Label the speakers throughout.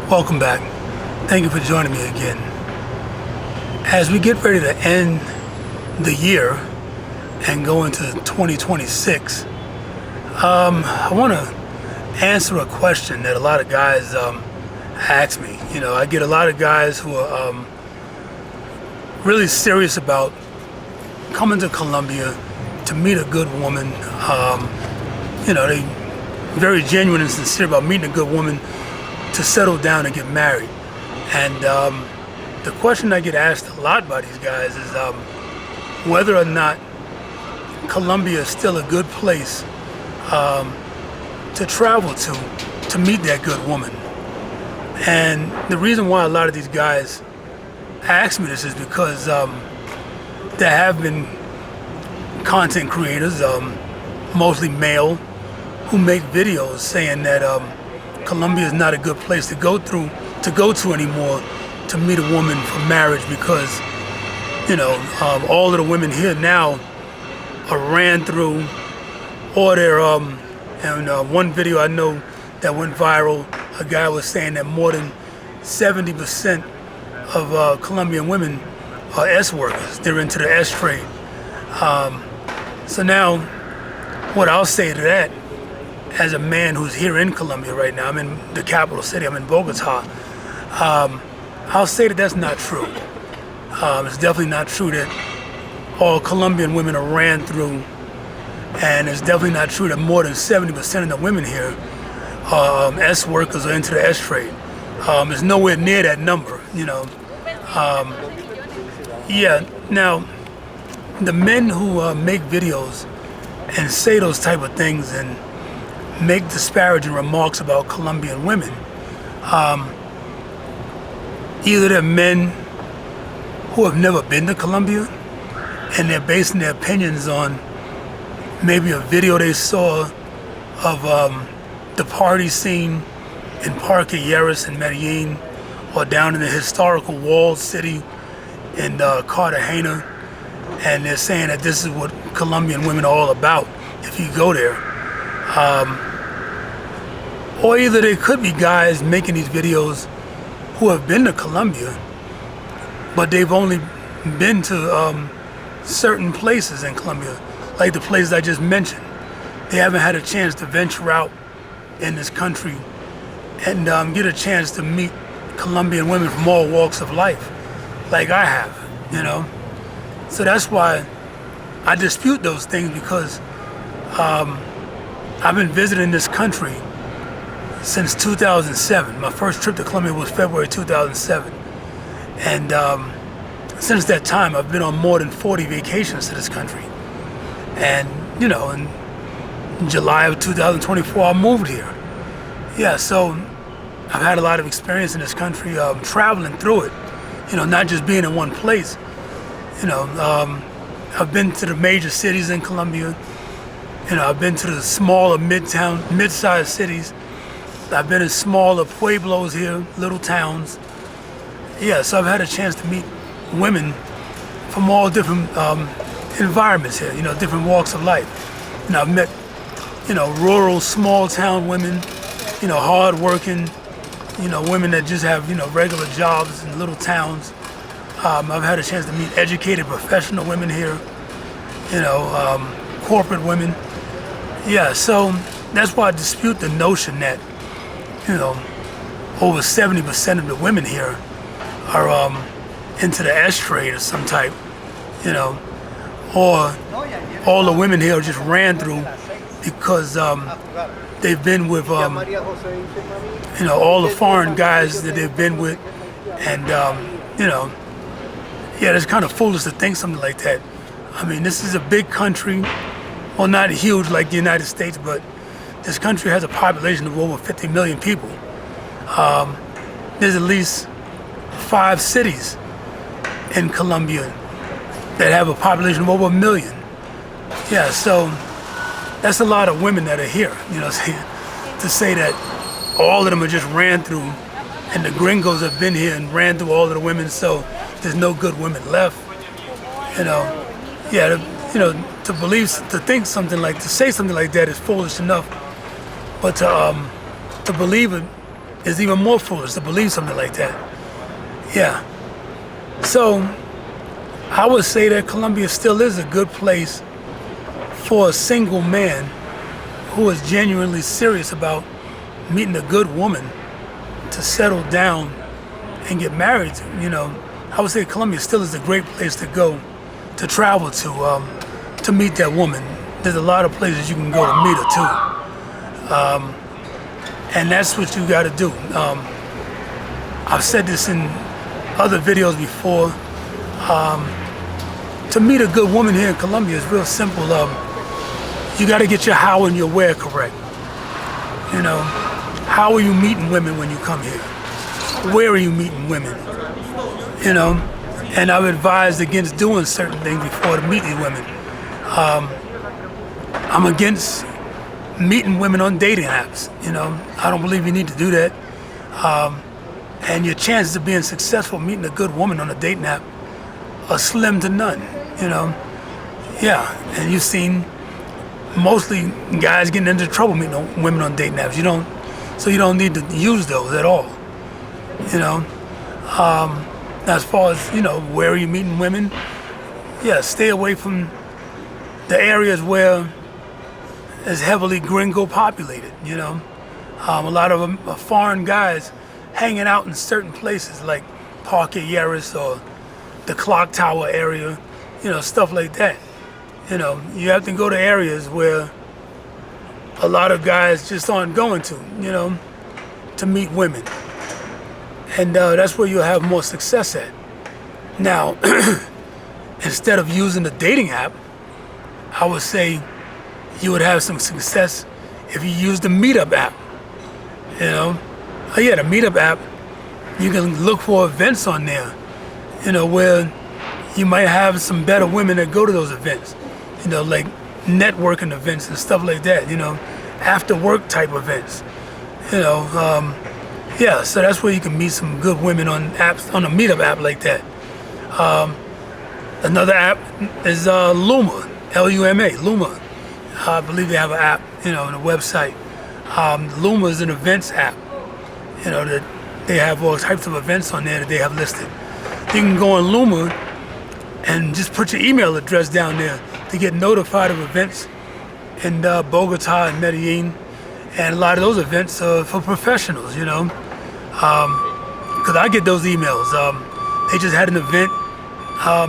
Speaker 1: Welcome back. Thank you for joining me again. As we get ready to end the year and go into 2026, I want to answer a question that a lot of guys ask me. I get a lot of guys who are really serious about coming to Colombia to meet a good woman. They very genuine and sincere about meeting a good woman to settle down and get married. And the question I get asked a lot by these guys is whether or not Colombia is still a good place to travel to meet that good woman. And the reason why a lot of these guys ask me this is because there have been content creators, mostly male, who make videos saying that Colombia is not a good place to go to anymore to meet a woman for marriage because all of the women here now are ran through, or they're and one video I know that went viral, a guy was saying that more than 70% of Colombian women are S workers. They're into the S trade. So now what I'll say to that, as a man who's here in Colombia right now, I'm in the capital city, I'm in Bogota, I'll say that that's not true. It's definitely not true that all Colombian women are ran through, and it's definitely not true that more than 70% of the women here are S workers or into the S trade. It's nowhere near that number, Now, the men who make videos and say those type of things and make disparaging remarks about Colombian women, either they're men who have never been to Colombia and they're basing their opinions on maybe a video they saw of the party scene in Parque Lleras in Medellín, or down in the historical walled city in Cartagena, and they're saying that this is what Colombian women are all about if you go there. Or either they could be guys making these videos who have been to Colombia, but they've only been to certain places in Colombia, like the places I just mentioned. They haven't had a chance to venture out in this country and get a chance to meet Colombian women from all walks of life, like I have, So that's why I dispute those things, because I've been visiting this country since 2007. My first trip to Colombia was February 2007. And since that time, I've been on more than 40 vacations to this country. And, in July of 2024, I moved here. Yeah, so I've had a lot of experience in this country, traveling through it, not just being in one place. I've been to the major cities in Colombia. I've been to the smaller mid-sized cities. I've been in smaller pueblos here, little towns. Yeah, so I've had a chance to meet women from all different environments here, different walks of life. I've met, rural, small town women, hard-working, women that just have, regular jobs in little towns. I've had a chance to meet educated professional women here, corporate women. Yeah, so that's why I dispute the notion that, over 70% of the women here are into the S trade of some type, or all the women here are just ran through because they've been with, all the foreign guys that they've been with, and, it's kind of foolish to think something like that. I mean, this is a big country, well, not huge like the United States, but this country has a population of over 50 million people. There's at least 5 cities in Colombia that have a population of over 1 million. Yeah, so that's a lot of women that are here, to say that all of them are just ran through, and the gringos have been here and ran through all of the women, so there's no good women left. To say something like that is foolish enough, but to believe it is even more foolish to believe something like that. Yeah. So I would say that Colombia still is a good place for a single man who is genuinely serious about meeting a good woman to settle down and get married to. I would say Colombia still is a great place to go, to travel to meet that woman. There's a lot of places you can go to meet her too. And that's what you got to do. I've said this in other videos before. To meet a good woman here in Colombia is real simple. You got to get your how and your where correct. How are you meeting women when you come here? Where are you meeting women? And I've advised against doing certain things before to meet these women. I'm against meeting women on dating apps. I don't believe you need to do that. And your chances of being successful meeting a good woman on a dating app are slim to none. Yeah, and you've seen mostly guys getting into trouble meeting women on dating apps. So you don't need to use those at all. As far as where are you meeting women? Yeah, stay away from the areas where it's heavily gringo populated. A lot of them are foreign guys hanging out in certain places like Parque Yaris or the Clock Tower area, stuff like that. You have to go to areas where a lot of guys just aren't going to meet women. And that's where you'll have more success at. Now, instead of using the dating app, I would say you would have some success if you use the Meetup app. Oh yeah, the Meetup app, you can look for events on there, where you might have some better women that go to those events, like networking events and stuff like that, after work type events, yeah, so that's where you can meet some good women on apps, on a Meetup app like that. Another app is Luma, L-U-M-A, Luma. I believe they have an app, on the website. Luma is an events app, that they have all types of events on there that they have listed. You can go on Luma and just put your email address down there to get notified of events in Bogota and Medellin. And a lot of those events are for professionals, because I get those emails. They just had an event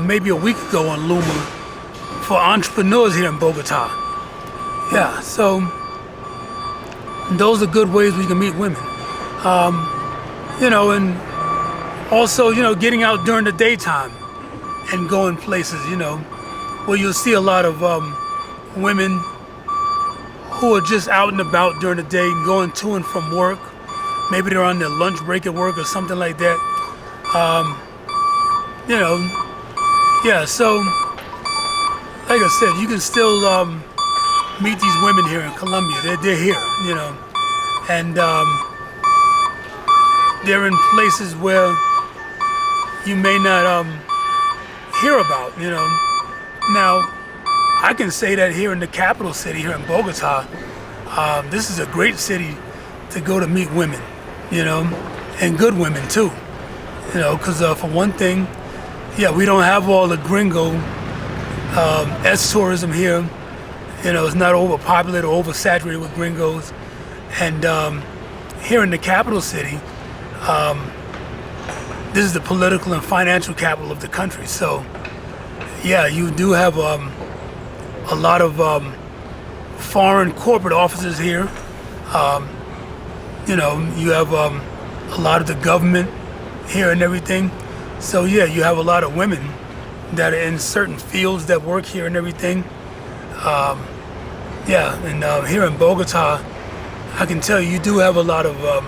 Speaker 1: maybe a week ago on Luma for entrepreneurs here in Bogota. Yeah, so those are good ways we can meet women. And also, getting out during the daytime and going places, where you'll see a lot of women who are just out and about during the day, going to and from work. Maybe they're on their lunch break at work or something like that. Yeah, so like I said, you can still meet these women here in Colombia. They're here, and they're in places where you may not hear about, Now, I can say that here in the capital city, here in Bogota, this is a great city to go to meet women, and good women too, because for one thing, yeah, we don't have all the gringo S-tourism here. It's not overpopulated or oversaturated with gringos. And here in the capital city, this is the political and financial capital of the country. So, yeah, you do have a lot of foreign corporate offices here. You have a lot of the government here and everything. So yeah, you have a lot of women that are in certain fields that work here and everything. Yeah, and here in Bogota, I can tell you do have a lot of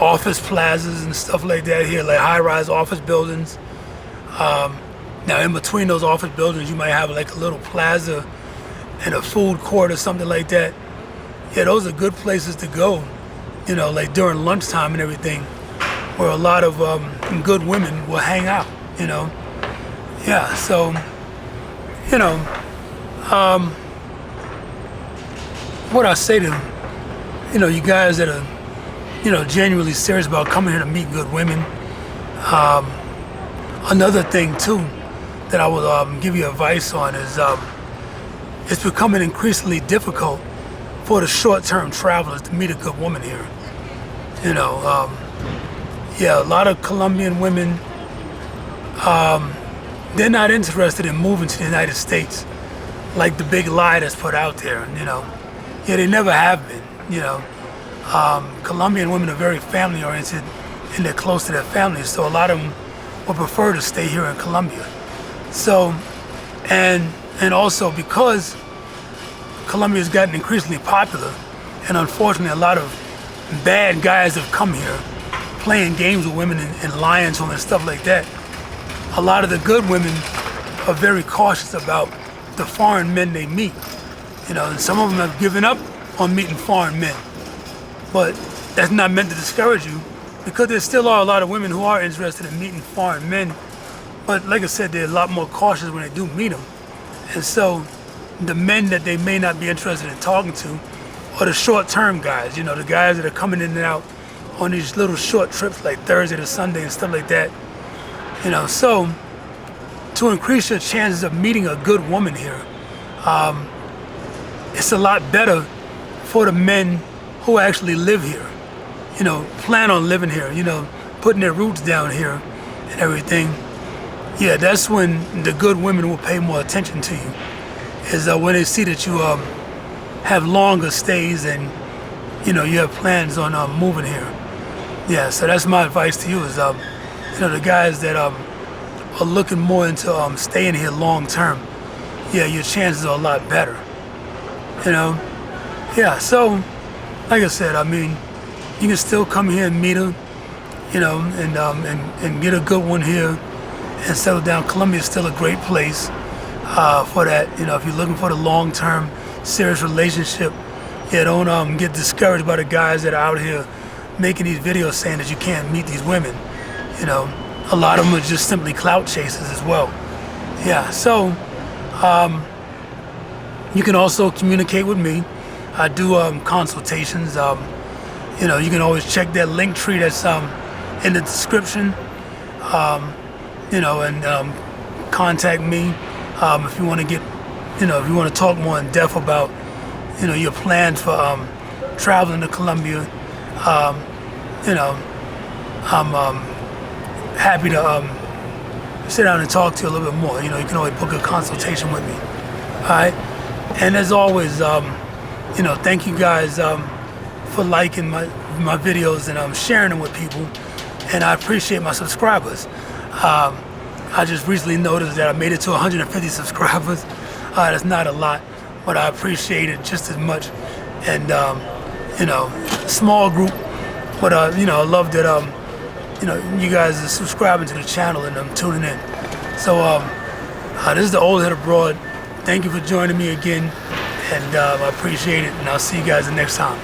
Speaker 1: office plazas and stuff like that here, like high-rise office buildings. Now in between those office buildings, you might have like a little plaza and a food court or something like that. Yeah, those are good places to go, like during lunchtime and everything, where a lot of good women will hang out, Yeah, so, what I say to, you guys that are genuinely serious about coming here to meet good women. Another thing too that I will give you advice on is it's becoming increasingly difficult for the short-term travelers to meet a good woman here. Yeah, a lot of Colombian women, they're not interested in moving to the United States like the big lie that's put out there. Yeah, they never have been. Colombian women are very family-oriented and they're close to their families, so a lot of them would prefer to stay here in Colombia. So, and also because Colombia has gotten increasingly popular, and unfortunately a lot of bad guys have come here playing games with women and lying to them and stuff like that. A lot of the good women are very cautious about the foreign men they meet. And some of them have given up on meeting foreign men. But that's not meant to discourage you, because there still are a lot of women who are interested in meeting foreign men. But like I said, they're a lot more cautious when they do meet them. And so the men that they may not be interested in talking to are the short-term guys, the guys that are coming in and out on these little short trips like Thursday to Sunday and stuff like that. So to increase your chances of meeting a good woman here, it's a lot better for the men who actually live here, plan on living here, putting their roots down here and everything. Yeah, that's when the good women will pay more attention to you, is when they see that you have longer stays and you have plans on moving here. Yeah, so that's my advice to you is the guys that are looking more into staying here long term. Yeah, your chances are a lot better. Yeah, so like I said, you can still come here and meet her, and get a good one here and settle down. Colombia is still a great place for that. If you're looking for the long-term, serious relationship, yeah, don't get discouraged by the guys that are out here making these videos saying that you can't meet these women. A lot of them are just simply clout chasers as well. Yeah, so you can also communicate with me. I do consultations. You can always check that link tree that's in the description. And contact me if you want to get, if you want to talk more in depth about, your plans for traveling to Colombia. I'm happy to sit down and talk to you a little bit more. You can always book a consultation with me. All right, and as always, thank you guys for liking my videos and sharing them with people, and I appreciate my subscribers. I just recently noticed that I made it to 150 subscribers. That's not a lot, but I appreciate it just as much. And small group, but I love that you guys are subscribing to the channel and tuning in. So this is the Old Head Abroad. Thank you for joining me again, and I appreciate it, and I'll see you guys the next time.